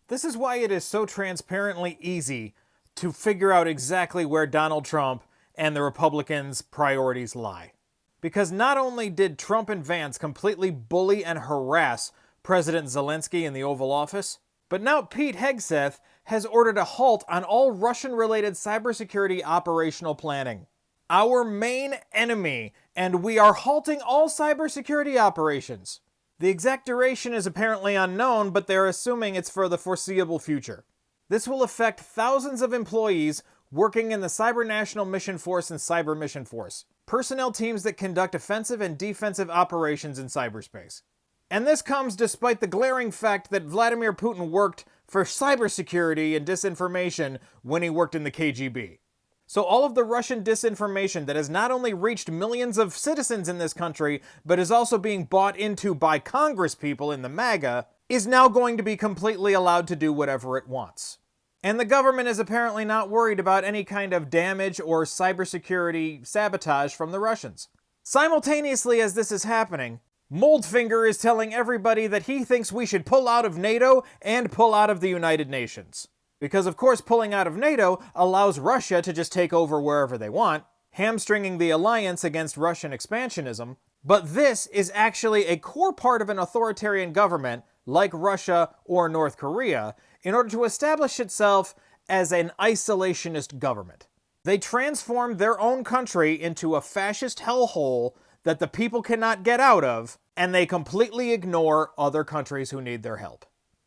This is why it is so transparently easy to figure out exactly where Donald Trump and the Republicans' priorities lie. Because not only did Trump and Vance completely bully and harass President Zelensky in the Oval Office, but now Pete Hegseth has ordered a halt on all Russian-related cybersecurity operational planning. Our main enemy, and we are halting all cybersecurity operations. The exact duration is apparently unknown, but they're assuming it's for the foreseeable future. This will affect thousands of employees working in the Cyber National Mission Force and Cyber Mission Force, personnel teams that conduct offensive and defensive operations in cyberspace. And this comes despite the glaring fact that Vladimir Putin worked for cybersecurity and disinformation when he worked in the KGB. So all of the Russian disinformation that has not only reached millions of citizens in this country, but is also being bought into by Congress people in the MAGA, is now going to be completely allowed to do whatever it wants. And the government is apparently not worried about any kind of damage or cybersecurity sabotage from the Russians. Simultaneously as this is happening, Moldfinger is telling everybody that he thinks we should pull out of NATO and pull out of the United Nations. Because of course pulling out of NATO allows Russia to just take over wherever they want, hamstringing the alliance against Russian expansionism. But this is actually a core part of an authoritarian government like Russia or North Korea in order to establish itself as an isolationist government. They transform their own country into a fascist hellhole that the people cannot get out of, and they completely ignore other countries who need their help.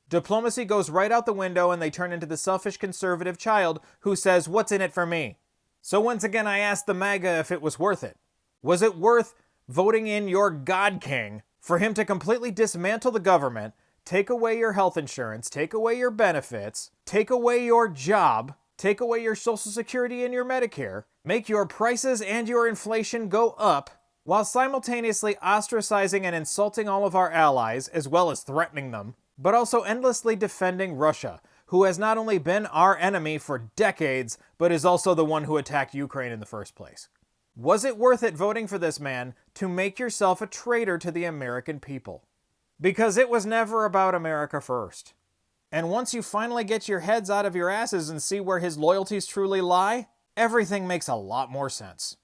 Diplomacy goes right out the window and they turn into the selfish conservative child who says, "What's in it for me?" So once again I asked the MAGA if it was worth it. Was it worth voting in your God King for him to completely dismantle the government, take away your health insurance, take away your benefits, take away your job, take away your Social Security and your Medicare, make your prices and your inflation go up, while simultaneously ostracizing and insulting all of our allies, as well as threatening them, but also endlessly defending Russia, who has not only been our enemy for decades, but is also the one who attacked Ukraine in the first place? Was it worth it voting for this man to make yourself a traitor to the American people? Because it was never about America first. And once you finally get your heads out of your asses and see where his loyalties truly lie, everything makes a lot more sense.